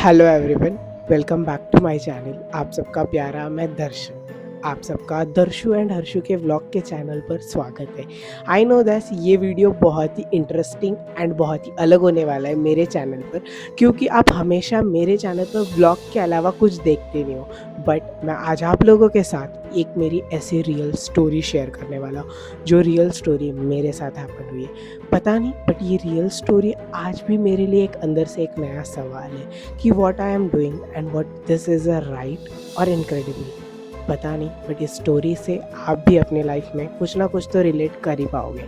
Hello everyone, welcome back to my channel. आप सबका प्यारा मैं दर्शन, आप सबका दर्शु एंड हर्षु के व्लॉग के चैनल पर स्वागत है। आई नो दैट ये वीडियो बहुत ही इंटरेस्टिंग एंड बहुत ही अलग होने वाला है मेरे चैनल पर, क्योंकि आप हमेशा मेरे चैनल पर व्लॉग के अलावा कुछ देखते नहीं हो। बट मैं आज आप लोगों के साथ एक मेरी ऐसी रियल स्टोरी शेयर करने वाला हूँ, जो रियल स्टोरी मेरे साथ हैपन हुई है। पता नहीं, बट ये रियल स्टोरी आज भी मेरे लिए एक अंदर से एक नया सवाल है कि what I am doing and what this is a right और इनक्रेडिबल। पता नहीं, बट इस स्टोरी से आप भी अपने लाइफ में कुछ ना कुछ तो रिलेट कर ही पाओगे।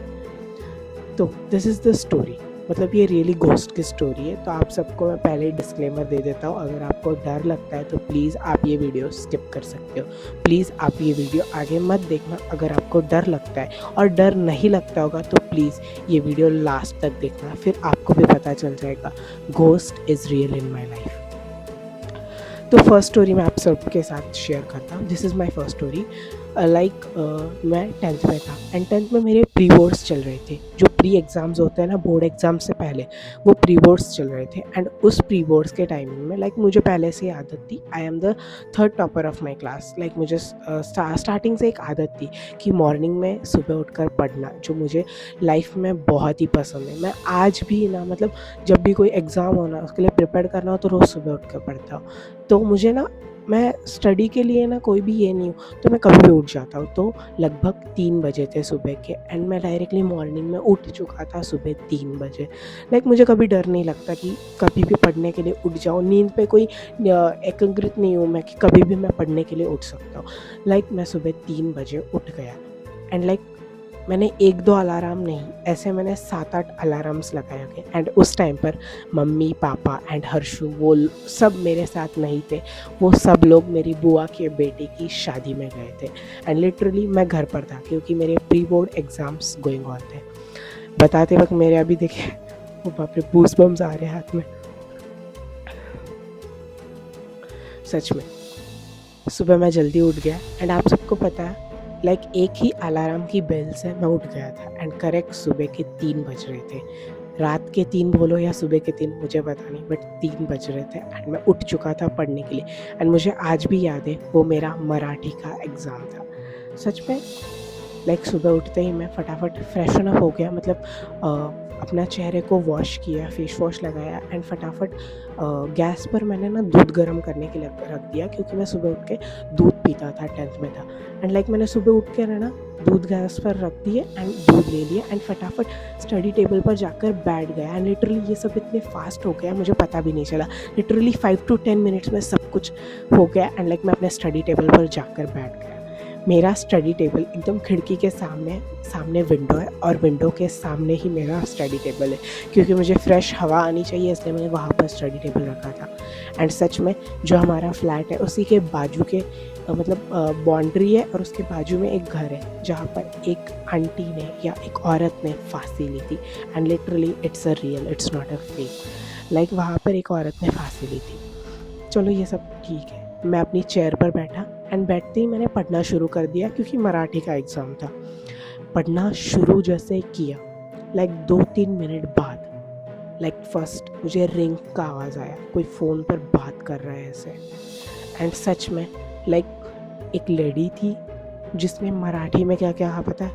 तो दिस इज़ द स्टोरी, मतलब ये रियली घोस्ट की स्टोरी है। तो आप सबको मैं पहले ही डिस्क्लेमर दे देता हूँ, अगर आपको डर लगता है तो प्लीज़ आप ये वीडियो स्किप कर सकते हो। प्लीज़ आप ये वीडियो आगे मत देखना अगर आपको डर लगता है, और डर नहीं लगता होगा तो प्लीज़ ये वीडियो लास्ट तक देखना, फिर आपको भी पता चल जाएगा ghost is real in my life. तो फर्स्ट स्टोरी मैं आप सबके साथ शेयर करता हूँ। This is my first story. मैं 10th में था एंड 10th में मेरे प्री बोर्ड्स चल रहे थे। जो प्री एग्ज़ाम्स होते हैं ना बोर्ड एग्ज़ाम से पहले, वो प्री बोर्ड्स चल रहे थे। एंड उस प्री बोर्ड्स के टाइमिंग में मुझे पहले से ही आदत थी, I am the third topper of my class. मुझे स्टार्टिंग से एक आदत थी कि मॉर्निंग में सुबह उठकर पढ़ना, जो मुझे लाइफ में बहुत ही पसंद है। मैं आज भी ना, मतलब जब भी कोई एग्ज़ाम हो ना, उसके लिए प्रिपेयर करना हो तो रोज़ सुबह उठ कर पढ़ता हूँ। तो मुझे ना, मैं स्टडी के लिए ना कोई भी ये नहीं हूँ, तो मैं कभी भी उठ जाता हूँ। तो लगभग 3 बजे थे सुबह के, एंड मैं डायरेक्टली मॉर्निंग में उठ चुका था सुबह 3 बजे। मुझे कभी डर नहीं लगता कि कभी भी पढ़ने के लिए उठ जाऊँ। नींद पे कोई एकाग्रित नहीं हूँ मैं कि कभी भी मैं पढ़ने के लिए उठ सकता हूँ। मैं सुबह 3 बजे उठ गया। एंड मैंने 1-2 अलार्म नहीं, ऐसे मैंने 7-8 अलार्म्स लगाए होंगे। एंड उस टाइम पर मम्मी पापा एंड हर्षु वो सब मेरे साथ नहीं थे। वो सब लोग मेरी बुआ के बेटे की शादी में गए थे। एंड लिटरली मैं घर पर था, क्योंकि मेरे pre board exams going on थे। बताते वक्त मेरे अभी देखे, वो बाप रे, गूस बम्स आ रहे हैं हाथ में। सच में सुबह मैं जल्दी उठ गया। एंड आप सबको पता है, एक ही अलार्म की बेल से मैं उठ गया था। एंड करेक्ट सुबह के 3 बज रहे थे। रात के 3 बोलो या सुबह के 3, मुझे पता नहीं, बट 3 बज रहे थे एंड मैं उठ चुका था पढ़ने के लिए। एंड मुझे आज भी याद है, वो मेरा मराठी का एग्ज़ाम था। सच में सुबह उठते ही मैं फटाफट फ्रेशन अप हो गया, अपना चेहरे को वॉश किया, फेस वॉश लगाया। एंड फटाफट गैस पर मैंने ना दूध गर्म करने के लिए रख दिया, क्योंकि मैं सुबह उठ के दूध पीता था, 10th में था। एंड मैंने सुबह उठ के ना दूध गैस पर रख दिए एंड दूध ले लिया, एंड फटाफट स्टडी टेबल पर जाकर बैठ गया। एंड लिटरली ये सब इतने फास्ट हो गया, मुझे पता भी नहीं चला। लिटरली 5 to 10 मिनट्स में सब कुछ हो गया। एंड मैं अपने स्टडी टेबल पर जाकर बैठ गया। मेरा स्टडी टेबल एकदम खिड़की के सामने सामने विंडो है, और विंडो के सामने ही मेरा स्टडी टेबल है, क्योंकि मुझे फ्रेश हवा आनी चाहिए, इसलिए मैंने वहाँ पर स्टडी टेबल रखा था। एंड सच में जो हमारा फ्लैट है उसी के बाजू के बाउंड्री है, और उसके बाजू में एक घर है जहाँ पर एक आंटी ने या एक औरत ने फांसी ली थी। And literally it's a real, it's not a fake. वहाँ पर एक औरत ने फांसी ली थी। चलो ये सब ठीक है, मैं अपनी चेयर पर बैठा। एंड बैठते ही मैंने पढ़ना शुरू कर दिया, क्योंकि मराठी का एग्ज़ाम था। पढ़ना शुरू जैसे किया, 2-3 मिनट बाद फर्स्ट मुझे रिंग का आवाज़ आया, कोई फ़ोन पर बात कर रहा है ऐसे। एंड सच में एक लेडी थी, जिसने मराठी में क्या कहा पता है?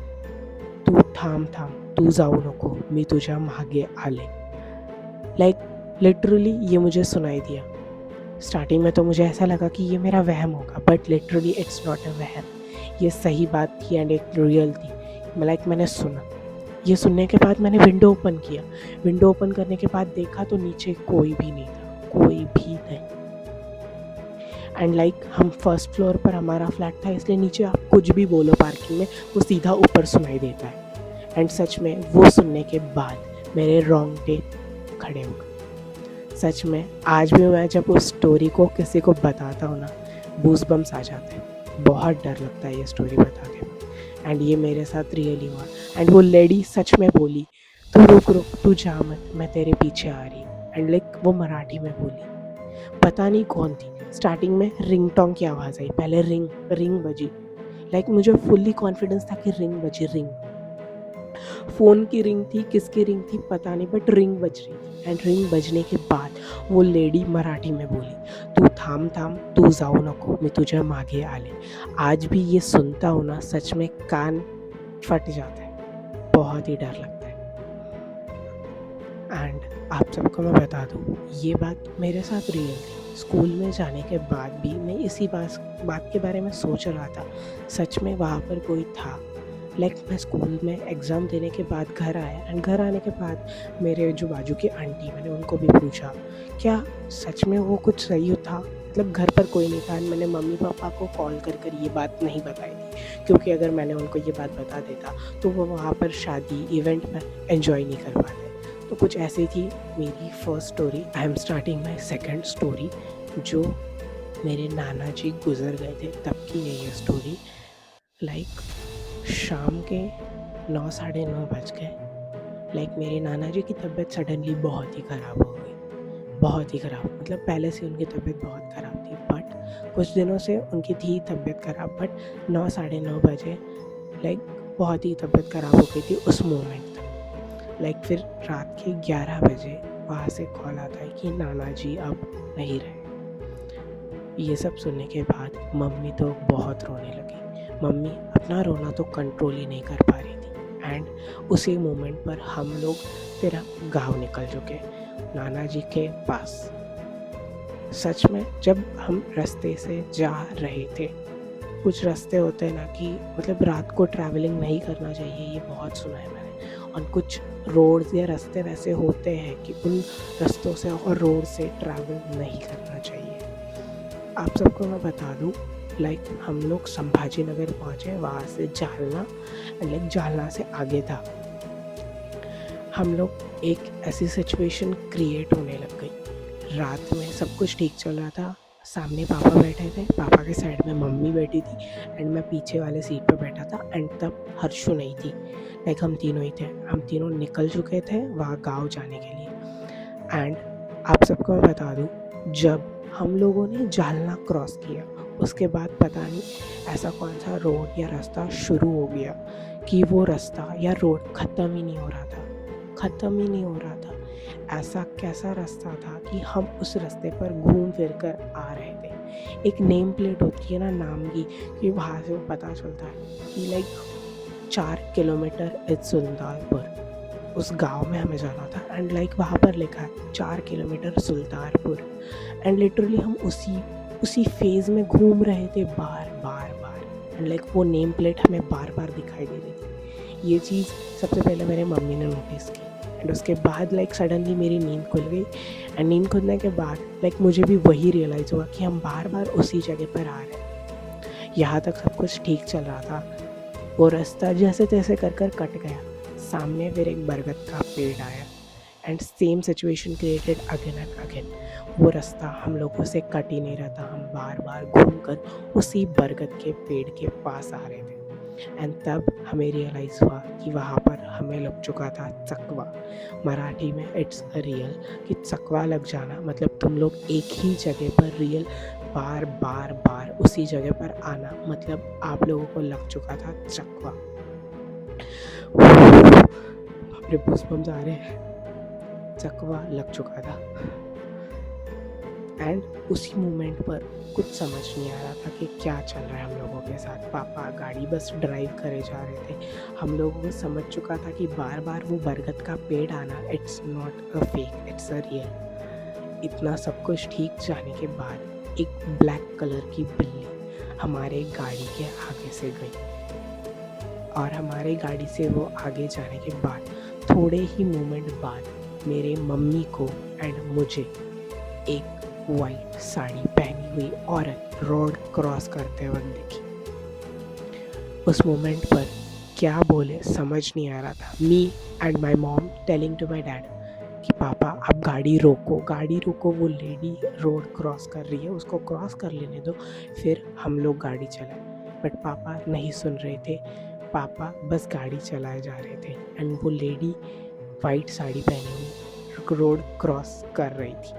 तू थांब थांब, तू जाऊ नको, मी तुझ्या मागे आले। लिटरली ये मुझे सुनाई दिया। स्टार्टिंग में तो मुझे ऐसा लगा कि ये मेरा वहम होगा, but literally it's not a वहम, ये सही बात थी एंड एक रियल थी। मैंने सुना। ये सुनने के बाद मैंने विंडो ओपन किया। विंडो ओपन करने के बाद देखा तो नीचे कोई भी नहीं था, कोई भी नहीं। एंड हम फर्स्ट फ्लोर पर हमारा फ्लैट था, इसलिए नीचे आप कुछ भी बोलो पार्किंग में, वो सीधा ऊपर सुनाई देता है। एंड सच में वो सुनने के बाद मेरे रोंगटे खड़े हो गए। सच में आज भी मैं जब उस स्टोरी को किसी को बताता हूँ ना, बूस बम्स आ जाते हैं। बहुत डर लगता है ये स्टोरी बताते वक्त। एंड ये मेरे साथ रियली हुआ। एंड वो लेडी सच में बोली, तू रुक रुक, तू जा मत, मैं तेरे पीछे आ रही। एंड वो मराठी में बोली, पता नहीं कौन थी। स्टार्टिंग में रिंग टोंग की आवाज़ आई, पहले रिंग रिंग बजी। मुझे फुल्ली कॉन्फिडेंस था कि रिंग बजी, रिंग। फ़ोन की रिंग थी, किसकी रिंग थी पता नहीं, बट रिंग बज रही थी। एंड रिंग बजने के बाद वो लेडी मराठी में बोली, "तू थांब थांब, तू जाऊ नको, मी तुझ्या मागे आले." आज भी ये सुनता हूँ ना, सच में कान फट जाता है, बहुत ही डर लगता है। एंड आप सबको मैं बता दूँ, ये बात मेरे साथ रियल थी। स्कूल में जाने के बाद भी मैं इसी बात के बारे में सोच रहा था। सच में वहाँ पर कोई था। मैं स्कूल में एग्ज़ाम देने के बाद घर आया, एंड घर आने के बाद मेरे जो बाजू की आंटी, मैंने उनको भी पूछा, क्या सच में वो कुछ सही था? मतलब घर पर कोई नहीं था, एंड मैंने मम्मी पापा को कॉल कर कर ये बात नहीं बताई थी, क्योंकि अगर मैंने उनको ये बात बता देता तो वो वहाँ पर शादी इवेंट में एंजॉय नहीं कर पाते। तो कुछ ऐसी थी मेरी first story. I am starting my second story, जो मेरे नाना जी गुज़र गए थे तब की है ये स्टोरी। शाम के 9 साढ़े 9 बज गए। मेरे नाना जी की तबीयत सडनली बहुत ही ख़राब हो गई, बहुत ही ख़राब। मतलब पहले से उनकी तबीयत बहुत ख़राब थी, बट कुछ दिनों से उनकी थी तबीयत ख़राब, बट 9 साढ़े 9 बजे बहुत ही तबीयत ख़राब हो गई थी उस मोमेंट तक। फिर रात के 11 बजे वहाँ से कॉल आता है कि नाना जी अब नहीं रहे। ये सब सुनने के बाद मम्मी तो बहुत रोने लगी। मम्मी अपना रोना तो कंट्रोल ही नहीं कर पा रही थी। एंड उसी मोमेंट पर हम लोग फिर गाँव निकल चुके नाना जी के पास। सच में जब हम रास्ते से जा रहे थे, कुछ रास्ते होते हैं ना कि मतलब रात को ट्रैवलिंग नहीं करना चाहिए, ये बहुत सुना है मैंने। और कुछ रोड्स या रास्ते वैसे होते हैं कि उन रास्तों से और रोड से ट्रैवल नहीं करना चाहिए। आप सबको मैं बता दूँ, हम लोग संभाजी नगर पहुँचे, वहाँ से जालना, जालना से आगे था। हम लोग एक ऐसी सिचुएशन क्रिएट होने लग गई। रात में सब कुछ ठीक चल रहा था, सामने पापा बैठे थे, पापा के साइड में मम्मी बैठी थी, एंड मैं पीछे वाले सीट पे बैठा था। एंड तब हर्षु नहीं थी, हम तीनों ही थे। हम तीनों निकल चुके थे वहाँ गाँव जाने के लिए। एंड आप सबको मैं बता दूँ, जब हम लोगों ने जालना क्रॉस किया, उसके बाद पता नहीं ऐसा कौन सा रोड या रास्ता शुरू हो गया कि वो रास्ता या रोड ख़त्म ही नहीं हो रहा था, ख़त्म ही नहीं हो रहा था। ऐसा कैसा रास्ता था कि हम उस रास्ते पर घूम फिर कर आ रहे थे। एक नेम प्लेट होती है ना नाम की, कि वहाँ से वो पता चलता है कि 4 किलोमीटर इज सुल्तानपुर। उस गांव में हमें जाना था, एंड वहाँ पर लिखा है 4 किलोमीटर सुल्तानपुर। एंड लिटरली हम उसी फेज़ में घूम रहे थे बार बार। एंड वो नेम प्लेट हमें बार बार दिखाई दे रही थी। ये चीज़ सबसे पहले मेरे मम्मी ने नोटिस की। एंड उसके बाद सडनली मेरी नींद खुल गई। एंड नींद खुलने के बाद मुझे भी वही रियलाइज़ हुआ कि हम बार बार उसी जगह पर आ रहे हैं। यहाँ तक सब कुछ ठीक चल रहा था, वो रास्ता जैसे तैसे कर कट गया। सामने फिर एक बरगद का पेड़ आया, and same situation created again and again. वो रास्ता हम लोगों से कट ही नहीं रहा था, हम बार बार घूमकर उसी बरगद के पेड़ के पास आ रहे थे। एंड तब हमें रियलाइज़ हुआ कि वहाँ पर हमें लग चुका था चकवा। मराठी में इट्स अ रियल, कि चकवा लग जाना मतलब तुम लोग एक ही जगह पर रियल बार बार उसी जगह पर आना, मतलब आप लोगों को लग चुका था चकवा। बाप रे, गूज़बम्स आ रहे हैं। चकवा लग चुका था। एंड उसी मोमेंट पर कुछ समझ नहीं आ रहा था कि क्या चल रहा है हम लोगों के साथ। पापा गाड़ी बस ड्राइव करे जा रहे थे। हम लोगों को समझ चुका था कि बार बार वो बरगद का पेड़ आना it's not a fake, it's a real. इतना सब कुछ ठीक जाने के बाद एक ब्लैक कलर की बिल्ली हमारे गाड़ी के आगे से गई, और हमारे गाड़ी से वो आगे जाने के बाद थोड़े ही मोमेंट बाद मेरे मम्मी को एंड मुझे एक वाइट साड़ी पहनी हुई औरत रोड क्रॉस करते वक्त दिखी। उस मोमेंट पर क्या बोले समझ नहीं आ रहा था। Me and my mom telling to my dad कि पापा आप गाड़ी रोको, वो लेडी रोड क्रॉस कर रही है, उसको क्रॉस कर लेने दो, फिर हम लोग गाड़ी चलाएं। बट पापा नहीं सुन रहे थे, पापा बस गाड़ी चलाए जा रहे थे। एंड वो लेडी वाइट साड़ी पहनी हुई रोड क्रॉस कर रही थी।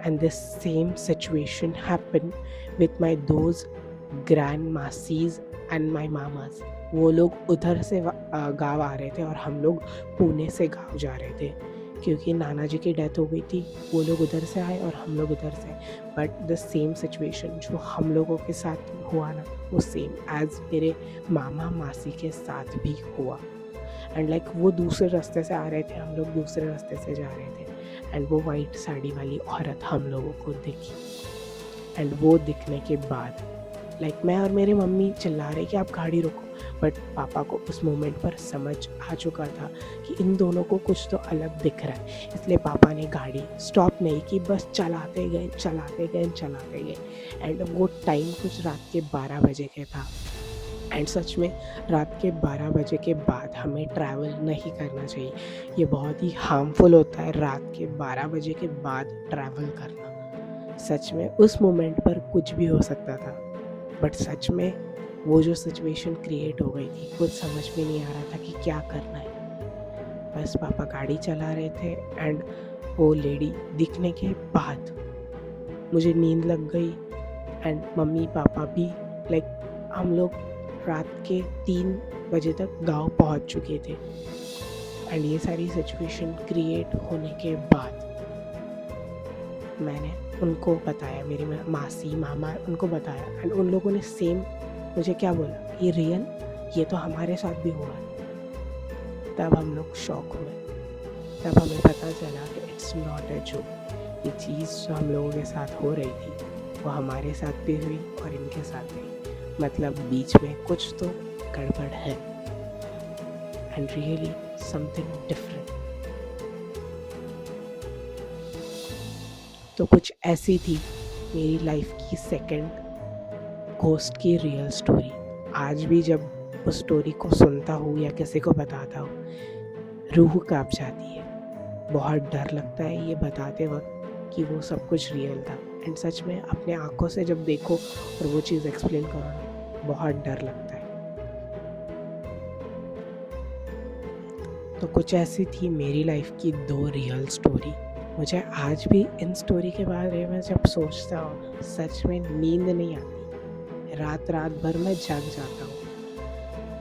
And this same situation happened with my those grandmasses and my mamas. वो लोग उधर से गाँव आ रहे थे और हम लोग पुणे से गाँव जा रहे थे, क्योंकि नाना जी की डेथ हो गई थी। वो लोग उधर से आए और हम लोग उधर से। बट द सेम सिचुएशन जो हम लोगों के साथ हुआ ना, वो सेम एज़ मेरे मामा मासी के साथ भी हुआ। एंड लाइक वो दूसरे रास्ते से आ रहे थे, हम लोग दूसरे रास्ते से जा रहे थे, एंड वो वाइट साड़ी वाली औरत हम लोगों को दिखी। एंड वो दिखने के बाद लाइक मैं और मेरी मम्मी चिल्ला रहे कि आप गाड़ी रोको, बट पापा को उस मोमेंट पर समझ आ चुका था कि इन दोनों को कुछ तो अलग दिख रहा है, इसलिए पापा ने गाड़ी स्टॉप नहीं की, बस चलाते गए चलाते गए चलाते गए। एंड वो टाइम कुछ रात के 12 बजे के था। एंड सच में रात के 12 बजे के बाद हमें ट्रैवल नहीं करना चाहिए। ये बहुत ही हार्मफुल होता है रात के 12 बजे के बाद ट्रैवल करना। सच में उस मोमेंट पर कुछ भी हो सकता था, बट सच में वो जो सिचुएशन क्रिएट हो गई थी, कुछ समझ में नहीं आ रहा था कि क्या करना है। बस पापा गाड़ी चला रहे थे एंड वो लेडी दिखने के बाद मुझे नींद लग गई। एंड मम्मी पापा भी लाइक हम लोग रात के 3 बजे तक गांव पहुंच चुके थे। एंड ये सारी सिचुएशन क्रिएट होने के बाद मैंने उनको बताया, मेरी मासी मामा उनको बताया, एंड उन लोगों ने सेम मुझे क्या बोला, ये रियल, ये तो हमारे साथ भी हुआ। तब हम लोग शॉक हुए, तब हमें पता चला कि इट्स नॉट अ जोक। ये चीज़ जो हम लोगों के साथ हो रही थी वो हमारे साथ भी हुई और इनके साथ भी, मतलब बीच में कुछ तो गड़बड़ है। And really something different. तो कुछ ऐसी थी मेरी लाइफ की सेकंड घोस्ट की रियल स्टोरी। आज भी जब उस स्टोरी को सुनता हूँ या किसी को बताता हूँ, रूह कांप जाती है। बहुत डर लगता है ये बताते वक्त कि वो सब कुछ रियल था। एंड सच में अपने आंखों से जब देखो और वो चीज़ एक्सप्लेन करो ना, बहुत डर लगता है। तो कुछ ऐसी थी मेरी लाइफ की 2 रियल स्टोरी। मुझे आज भी इन स्टोरी के बारे में जब सोचता हूँ, सच में नींद नहीं आती, रात भर मैं जाग जाता हूँ।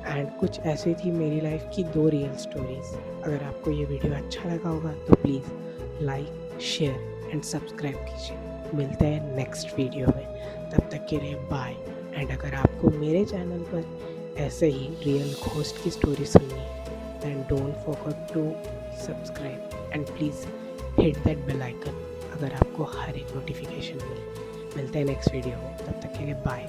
एंड कुछ ऐसी थी मेरी लाइफ की 2 रियल स्टोरीज़। अगर आपको ये वीडियो अच्छा लगा होगा तो please like, share and subscribe कीजिए। मिलते हैं नेक्स्ट वीडियो में, तब तक के लिए बाय। एंड अगर आपको मेरे चैनल पर ऐसे ही रियल घोस्ट की स्टोरी सुननी है, then don't forget to subscribe and please hit that bell icon अगर आपको हर एक नोटिफिकेशन मिले। मिलते हैं नेक्स्ट वीडियो में, तब तक के लिए बाय।